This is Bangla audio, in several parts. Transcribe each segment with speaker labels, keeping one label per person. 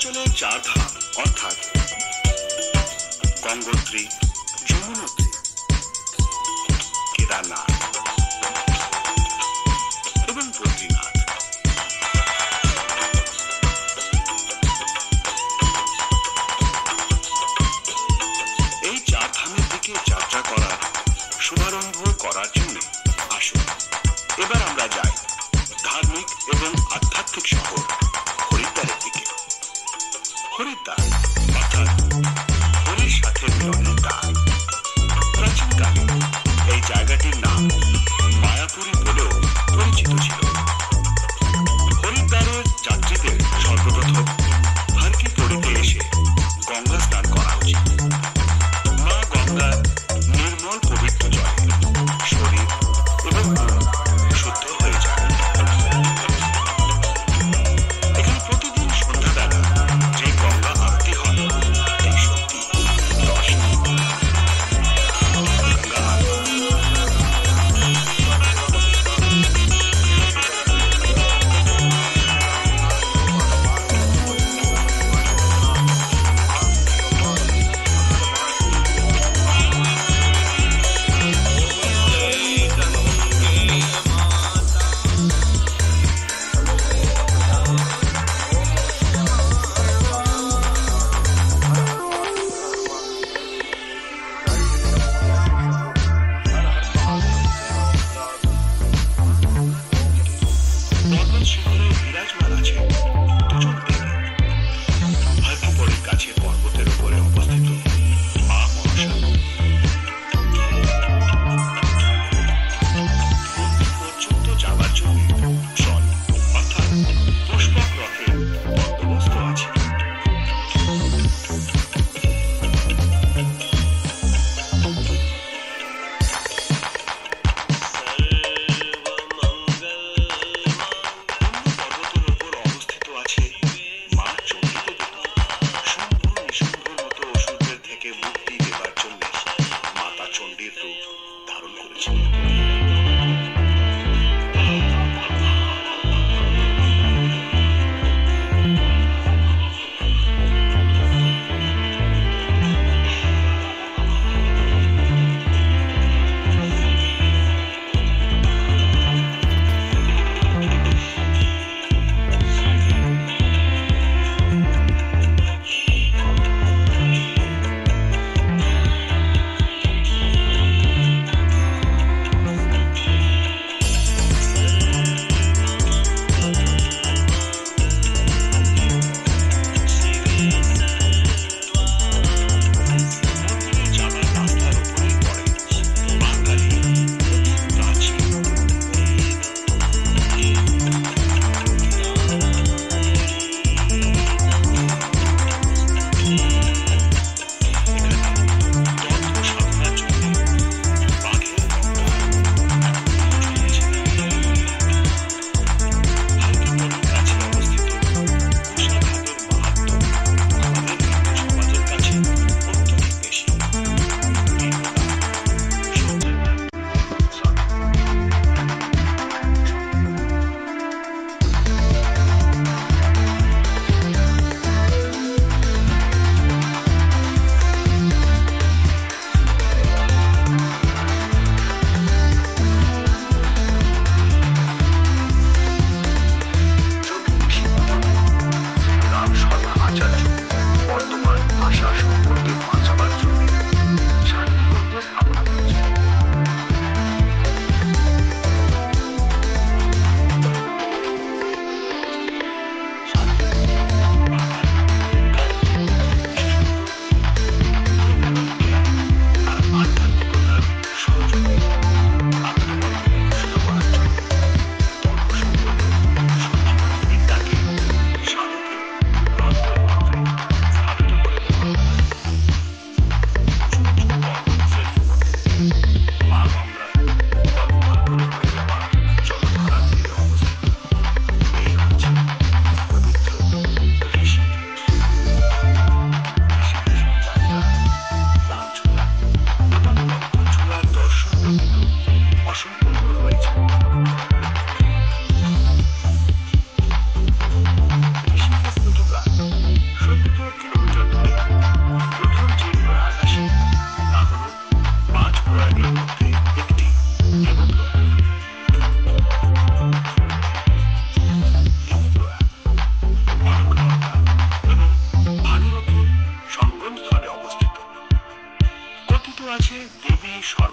Speaker 1: পূর্বাঞ্চলে চার ধাম অর্থাৎ গঙ্গোত্রী, যমুনোত্রী, কেদারনাথ এবং বদ্রীনাথ। এই চার ধামের দিকে যাত্রা করার শুভারম্ভ করার জন্য আসুন এবার আমরা যাই ধার্মিক এবং আধ্যাত্মিক শহর হরিদ্বারের দিকে। হরিদ্বার অর্থাৎ হরির সাথে মিলনের দ্বার। প্রাচীনকালে এই জায়গাটির নাম মায়াপুরী বলেও পরিচিত ছিল। হরিদ্বারের যাত্রীদের সর্বপ্রথম হারকি পড়িতে এসে গঙ্গা স্নান করা উচিত। মা গঙ্গার নির্মল পবিত্র জলে শরীর এবং মন শুদ্ধ হয়ে যায়। এখানে প্রতিদিন সন্ধ্যাবেলা যে গঙ্গা আরতি হয় এই সত্যি দর্শনীয়। গঙ্গা আরতি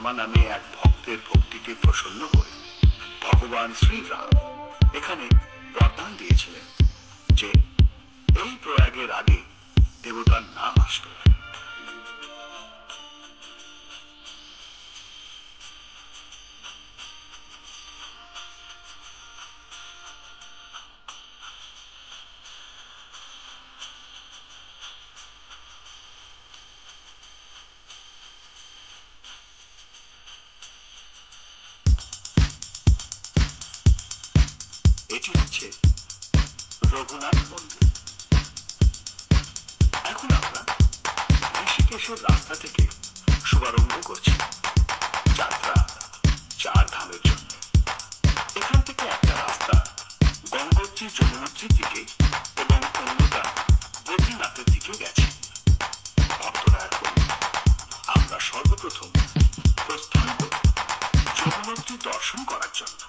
Speaker 1: শর্মা নামে এক ভক্তের ভক্তিকে প্রসন্ন করে ভগবান শ্রীরাম এখানে বরদান দিয়েছিলেন যে এই প্রয়াগের আগে দেবতার নাম আসবে। এটি হচ্ছে রঘুনাথ মন্দির। এখন আমরা ঋষিকেশের রাস্তা থেকে শুভারম্ভ করছি যাত্রা 4 ধামের জন্য। এখান থেকে একটা রাস্তা গঙ্গোত্রী যমুনোত্রীর দিকে এবং অন্যটা বদ্রীনাথের দিকে গেছে। ভক্তরা এখন আমরা সর্বপ্রথম প্রস্থান করব যমুনোত্রী দর্শন করার জন্য।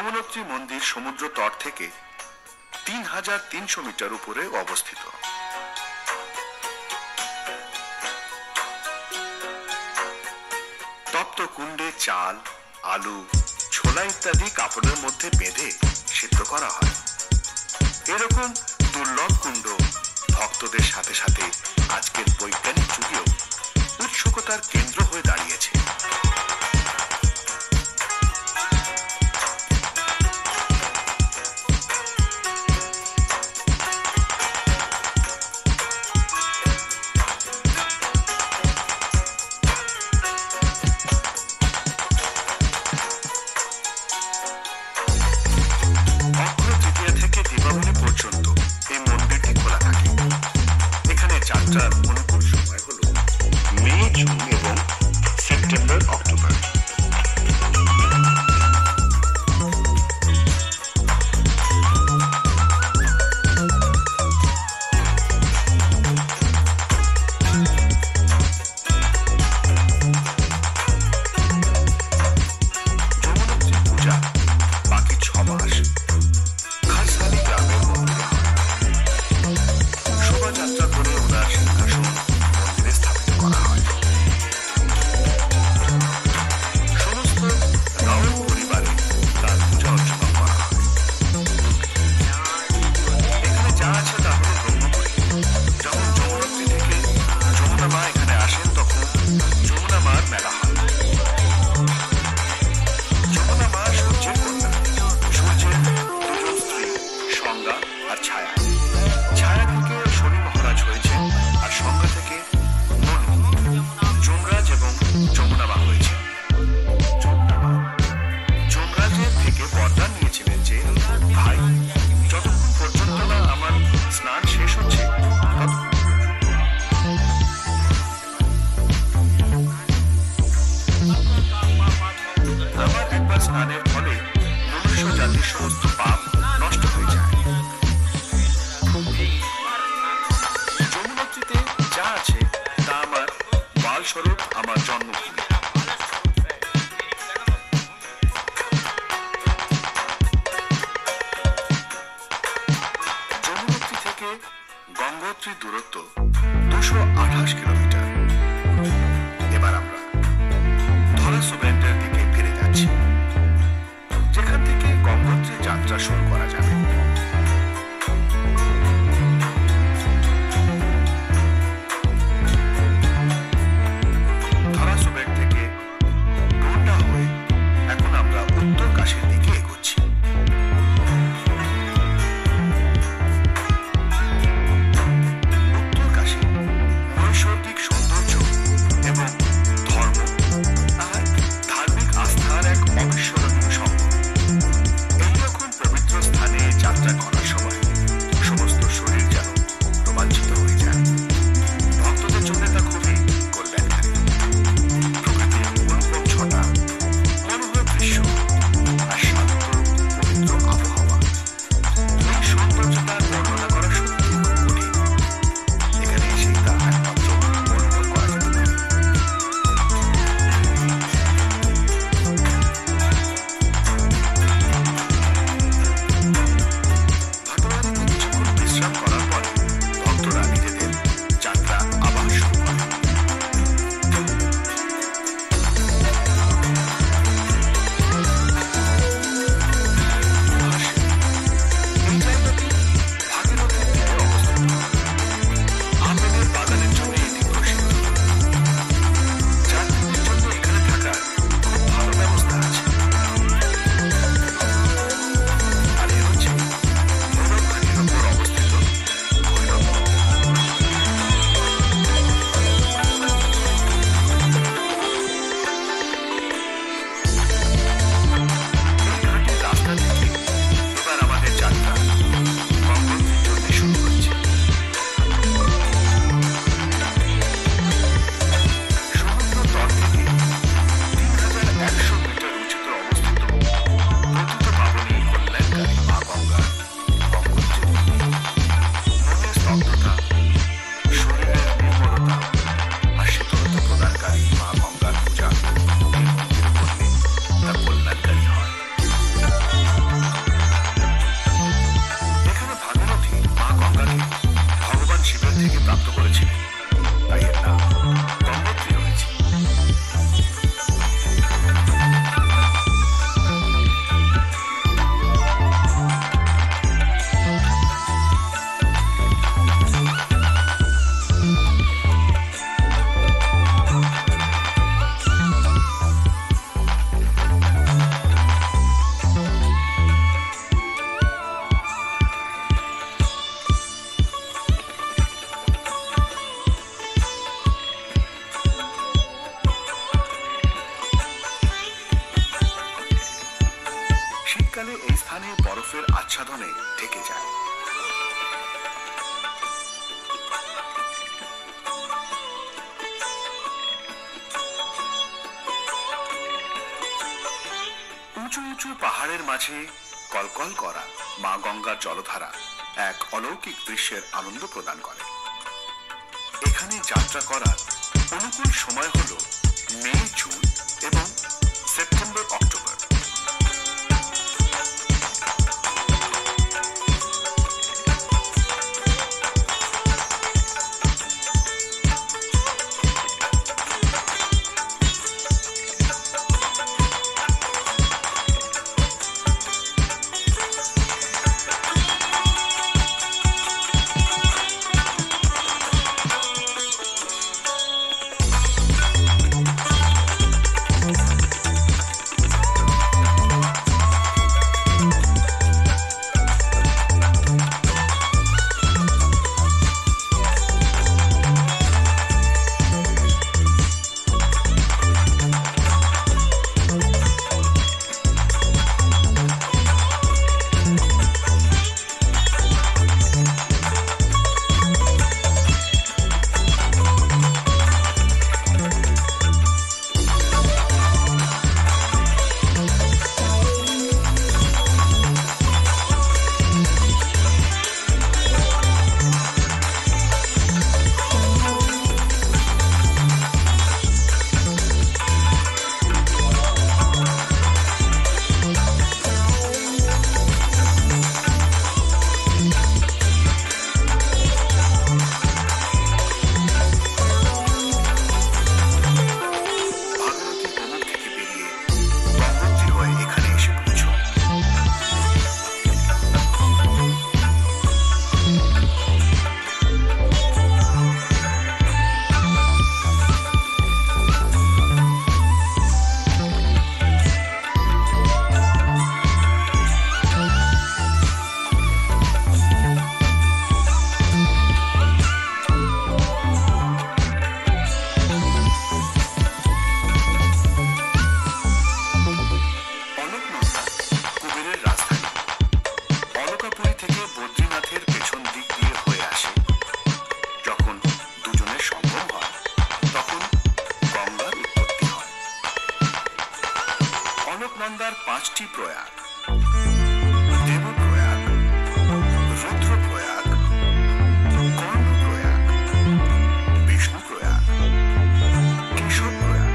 Speaker 1: যমুনোত্রী মন্দির সমুদ্র তট থেকে 3300 মিটার উপরে অবস্থিত। তপ্ত কুণ্ডে চাল, আলু, ছোলা ইত্যাদি কাপড়ের মধ্যে বেঁধে সিদ্ধ করা হয়। এরকম দুর্লভ কুণ্ড ভক্তদের সাথে সাথে আজকের বৈজ্ঞানিক যুগেও উৎসুকতার কেন্দ্র হয়ে দাঁড়িয়েছে। অক্ষয় তৃতীয়া থেকে দীপাবলি পর্যন্ত এই মন্দিরটি খোলা থাকে। এখানে যাত্রার অনুকূল সময় হলো মে, জুন এবং সেপ্টেম্বর, অক্টোবর। যমুনোত্রী পূজা বাকি 6 মাস খাসখালি গ্রামের মন্দিরে হয়। শোভাযাত্রা করে ওনার সিংহাসন মন্দিরে স্থাপিত করা হয়। সমস্ত রাউল পরিবারে তার পূজা অর্চনা করা হয়। এখানে যা আছে তা হলো ব্রহ্মপুরী। যখন যমুনোত্রী থেকে যমুনা মা এখানে আসেন তখন যমুনা মার মেলা হয়। যমুনা মা সূর্যের কন্যা। সূর্যের দুজন স্ত্রী সংজ্ঞা আর ছায়া। ছায়া থেকে শনি মহারাজ হয়েছে আর সংজ্ঞা থেকে মনু, যমরাজ এবং যমুনা মা হয়েছে। যমরাজের থেকে বরদান নিয়েছিলেন যে, ভাই, যতক্ষণ পর্যন্ত না আমার স্নান শেষ হচ্ছে আমার একবার স্নানের ফলে মনুষ্য জাতির সমস্ত পাপ নষ্ট হয়ে যায়। যমুনোত্রীতে যা আছে তা আমার বালস্বরূপ, আমার জন্মভূমি। যমুনোত্রী থেকে গঙ্গোত্রীর দূরত্ব 228 কিলোমিটার। এবার আমরা ধরাসুবেন্ডের দিকে ফিরে যাচ্ছি, যেখান থেকে গঙ্গোত্রী যাত্রা শুরু করা যাবে। ধরাসুবেন্ড থেকে ডোন্ডা হয়ে এখন আমরা উত্তর কাশীর দিকে এগোচ্ছি। উত্তর কাশী নৈসর্গিক শীতকালে এই স্থানে বরফের আচ্ছাদনে ঢেকে যায়। উঁচু উঁচু পাহাড়ের মাঝে কলকল করা মা গঙ্গার জলধারা এক অলৌকিক দৃশ্যের আনন্দ প্রদান করে। এখানে যাত্রা করার অনুকূল সময় হল মে, জুন এবং সেপ্টেম্বর, অক্টোবর। অলকনন্দার 5টি প্রয়াগ: দেবপ্রয়াগ, রুদ্রপ্রয়াগ, কর্ণপ্রয়াগ, বিষ্ণুপ্রয়াগ, কেশবপ্রয়াগ।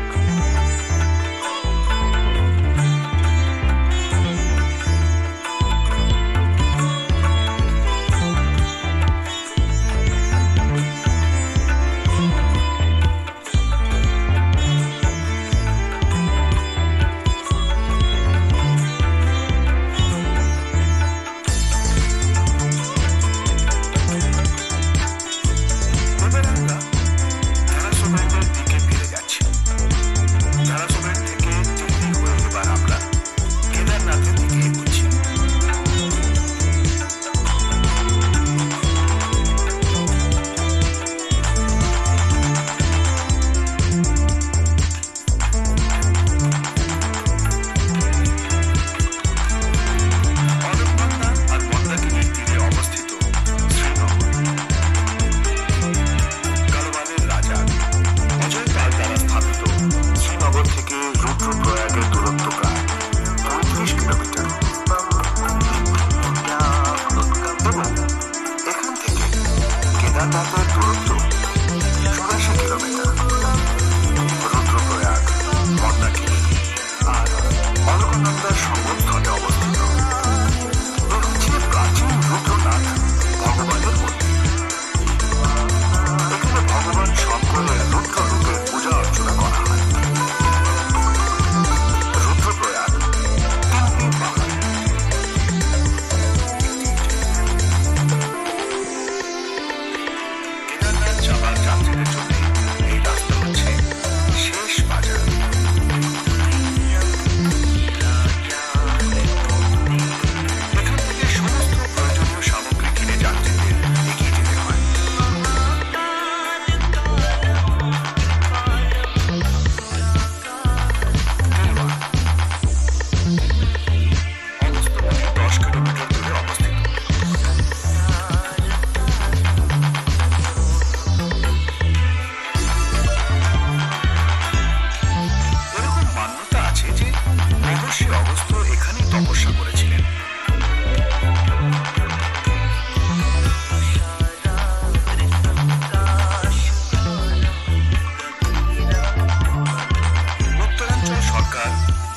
Speaker 1: সরকার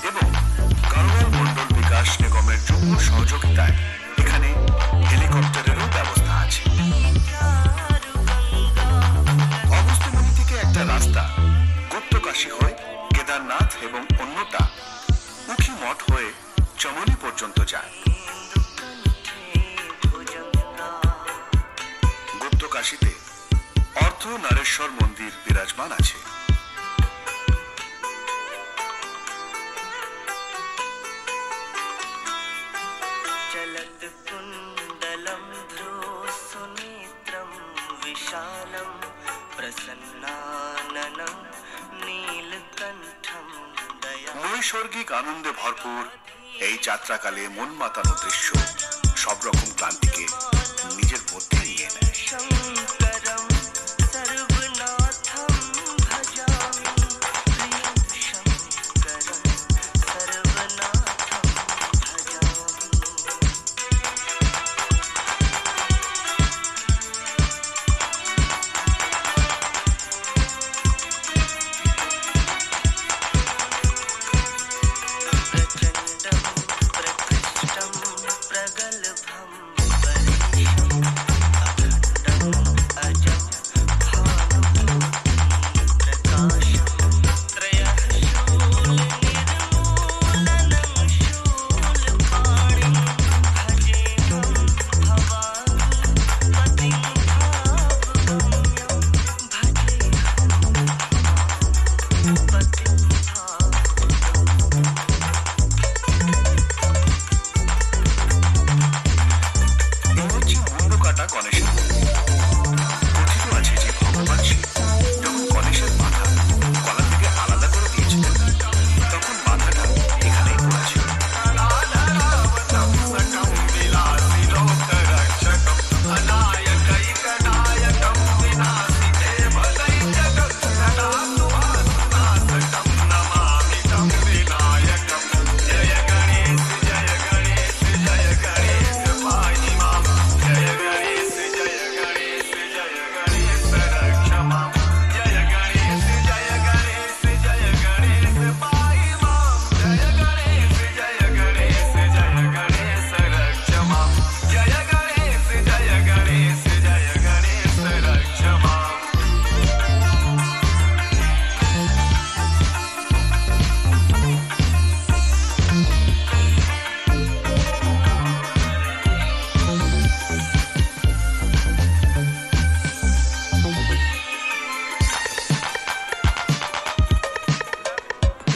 Speaker 1: এবং গাড়োয়াল মন্ডল বিকাশ নিগমের যুগ্ম সহযোগিতায় এখানে হেলিকপ্টারেরও ব্যবস্থা আছে। অগস্ত্যমুনি থেকে একটা রাস্তা গুপ্তকাশী হয়ে কেদারনাথ এবং অন্যটা উখি মঠ হয়ে চমনি পর্যন্ত যায়। গুপ্তকাশীতে অর্ধনারেশ্বর মন্দির বিরাজমান আছে।
Speaker 2: चलत कुंडलम ध्रुवसुनेत्रम विशालम प्रसन्नाननं नीलकंठम दया।
Speaker 1: নৈসর্গিক আনন্দে ভরপুর এই যাত্রাকালে মন মাতানো দৃশ্য সব রকম ক্লান্তিকে নিজের মধ্যে নিয়ে নেয়।
Speaker 2: शंकरम सर्वनाथम भजामि प्रियं शंकरम सर्वनाथम भजामि। प्रचंडम प्रकृष्टम प्रगल्भम परेशम अखंडम अजम भानुप्रकाशम त्रयः शूलनिर्मूलनं शूलपाणिं भजेऽहं भवानी पतिं भावगम्यं भजेऽहं पतिं भावगम्यम्।
Speaker 1: এই হচ্ছে মুন্ডকাটা গণেশের মন্দির। কথিত আছে যে ভগবান শিব যখন গণেশের মাথা গলা থেকে আলাদা করে দিয়েছিলেন তখন মাথাটা এখানেই পড়েছিল।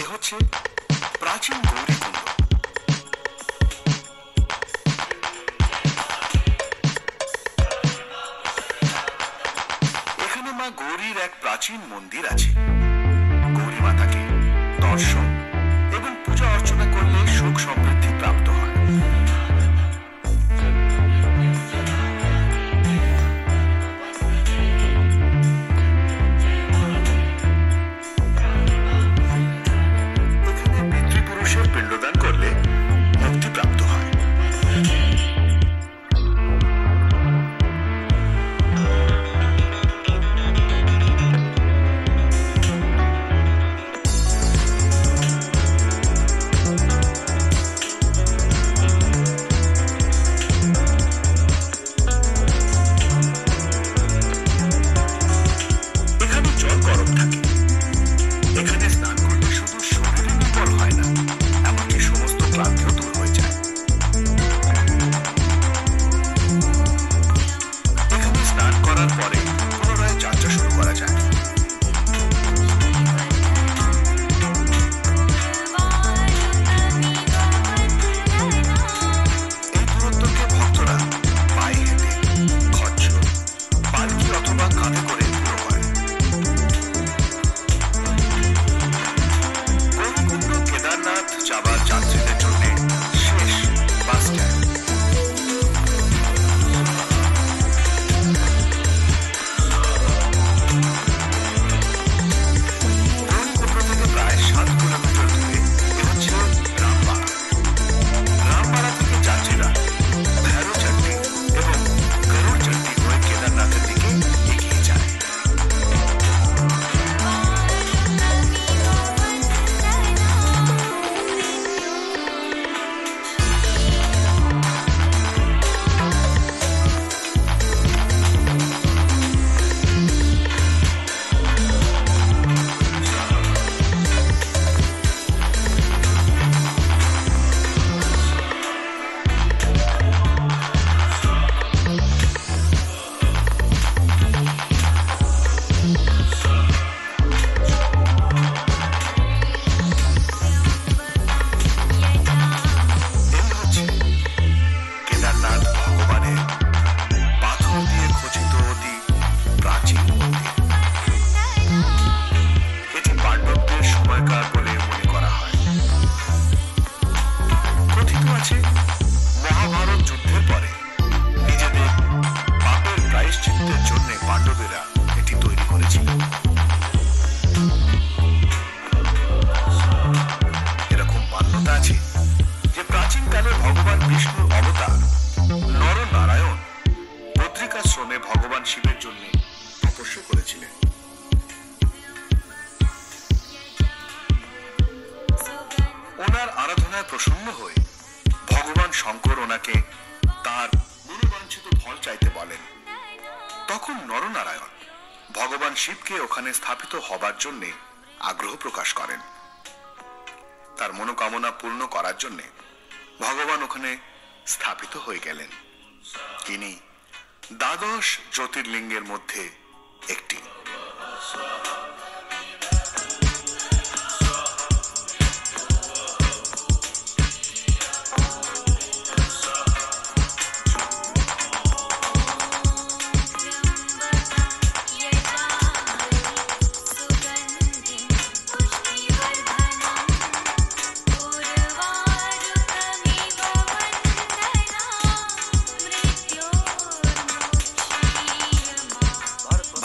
Speaker 1: এ হচ্ছে প্রাচীন গৌরীকুণ্ড। এখানে মা গৌরীর এক প্রাচীন মন্দির আছে। গৌরী মাতাকে দর্শন এবং পূজা অর্চনা করলে সুখ সমৃদ্ধি প্রাপ্ত হয়। এখানে পিতৃপুরুষের পিণ্ডদান করলে মুক্তি প্রাপ্ত হয়। ওনার আরাধনায় প্রসন্ন হয়ে ভগবান শঙ্কর ওনাকে তার মনোবাঞ্ছিত ফল চাইতে বলেন। তখন নরনারায়ণ ভগবান শিবকে ওখানে স্থাপিত হবার জন্য আগ্রহ প্রকাশ করেন। তার মনোকামনা পূর্ণ করার জন্য ভগবান ওখানে স্থাপিত হয়ে গেলেন। তিনি দ্বাদশ জ্যোতির্লিঙ্গের মধ্যে একটি।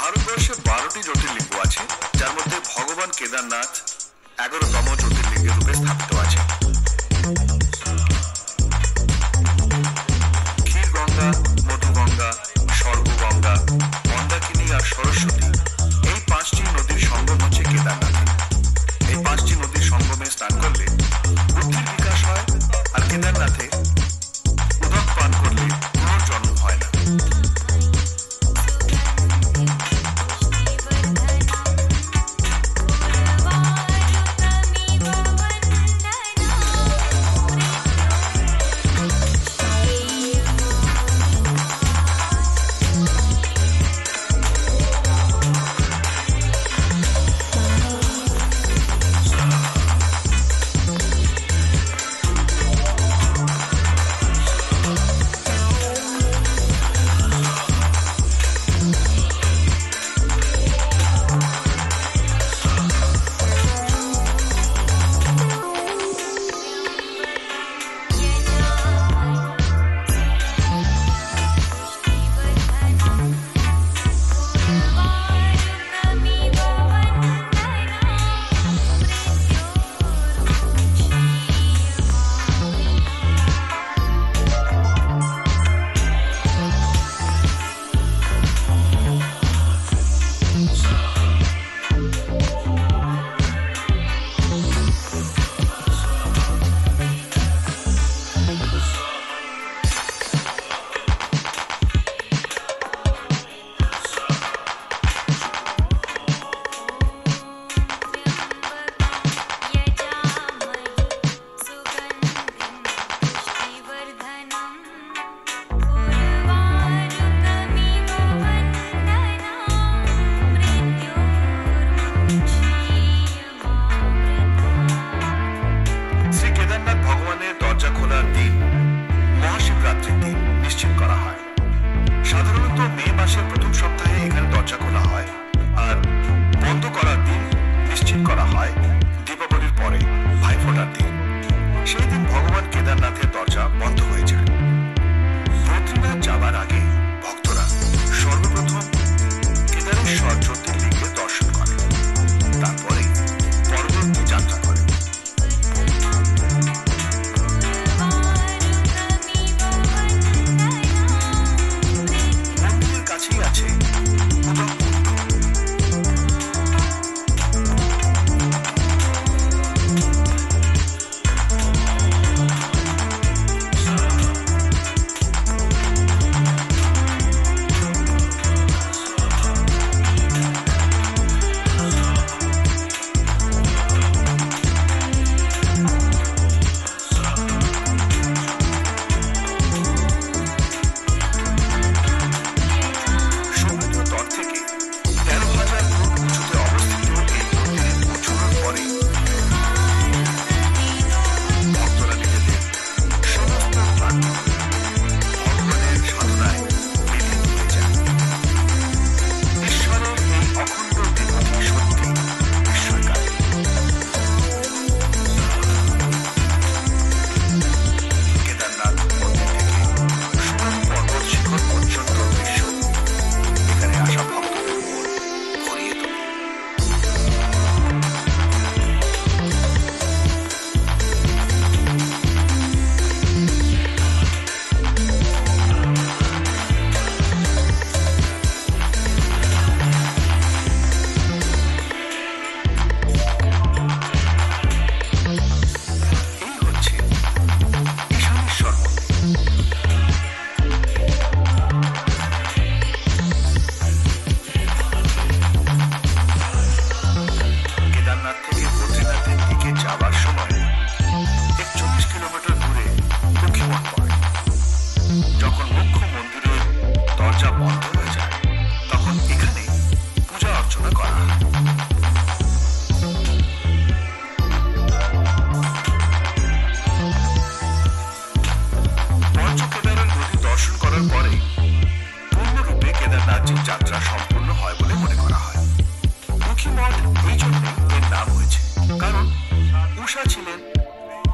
Speaker 1: ভারতবর্ষে 12টি জ্যোতির্লিঙ্গ আছে।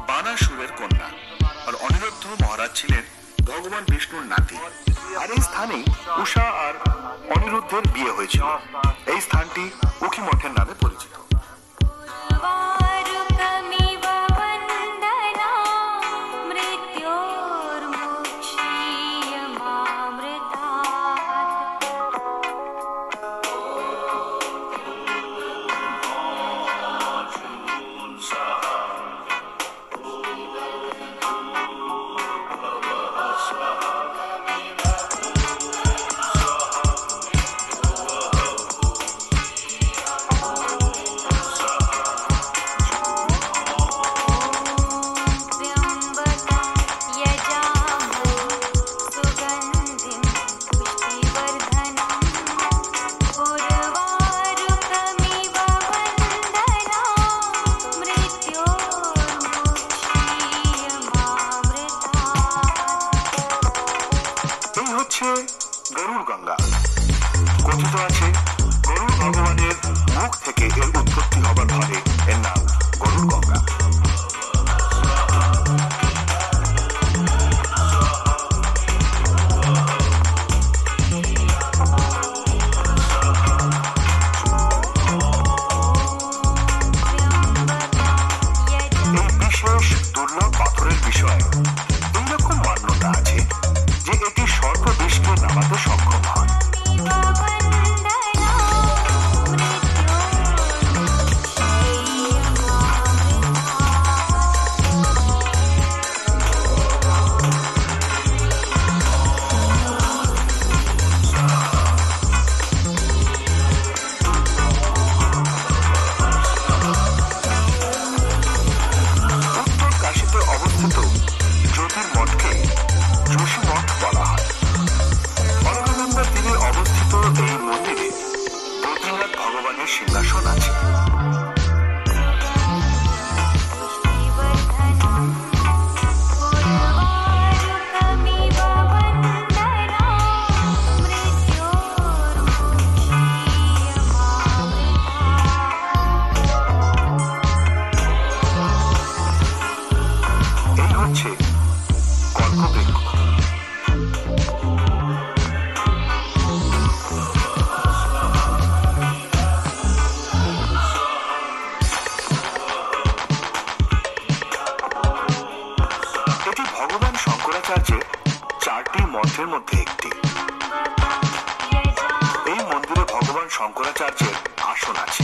Speaker 1: বানাসুরের কন্যা। আর অনিরুদ্ধ মহারাজ ছিলেন ভগবান বিষ্ণুর নাতি। আর এই স্থানেই উষা আর অনিরুদ্ধের বিয়ে হয়েছিল। এই স্থানটি উখি মঠের নামে পরিচিত।
Speaker 2: वारुकमिव वन्दना
Speaker 1: গরুড় গঙ্গা। কথিত আছে গরুড় ভগবানের মুখ থেকে এর উৎপত্তি হবার ফলে এর নাম গরুড় গঙ্গা। এই বিশেষ দুর্লভ পাথরের বিষয়ে এইরকম মান্যতা আছে যে এটি সর্পবিষকে নামাতে সক্ষম হয়। উত্তর কাশীতে অবস্থিত জ্যোতির্মঠকে যোশী মঠ বলা হয়। অলকানন্দার তীরে অবস্থিত এই মন্দিরে বদ্রীনাথ ভগবানের সিংহাসন আছে। এই হচ্ছে কল্পবৃক্ষ। এটি ভগবান শঙ্করাচার্যের 4টি মঠের মধ্যে একটি। এই মন্দিরে ভগবান শঙ্করাচার্যের আসন আছে।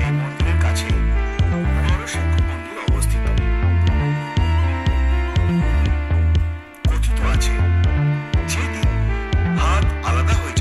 Speaker 1: এই মন্দিরের কাছে নরসিংহ মন্দির অবস্থিত। কথিত আছে যেদিন হাত আলাদা হয়ে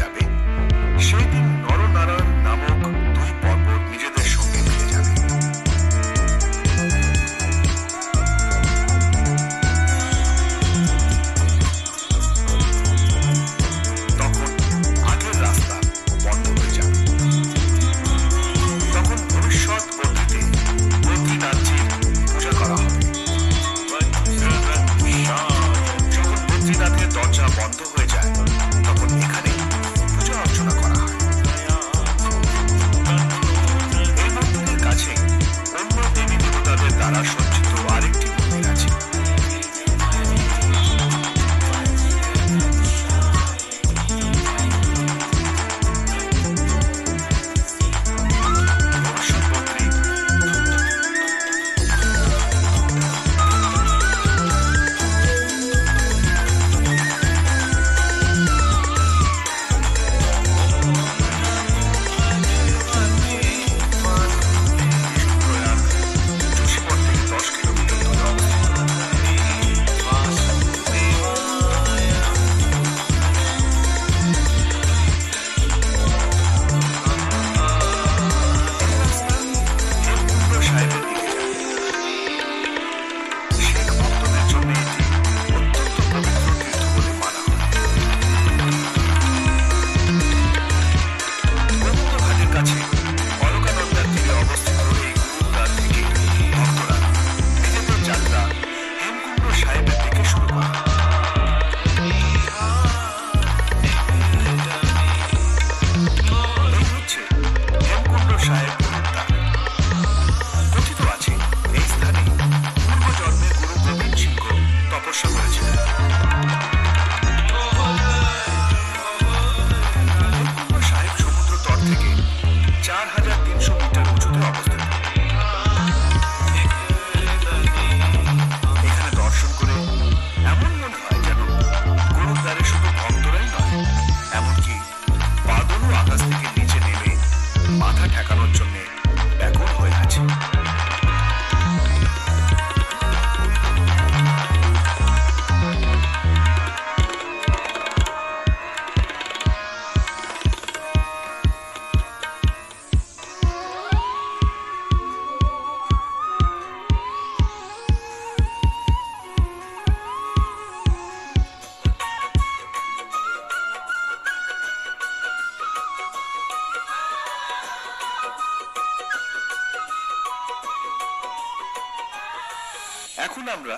Speaker 1: এখন আমরা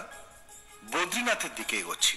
Speaker 1: বদ্রীনাথের দিকে এগোচ্ছি।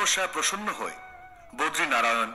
Speaker 1: তপস্যায় প্রসন্ন হয়ে বদ্রীনারায়ণ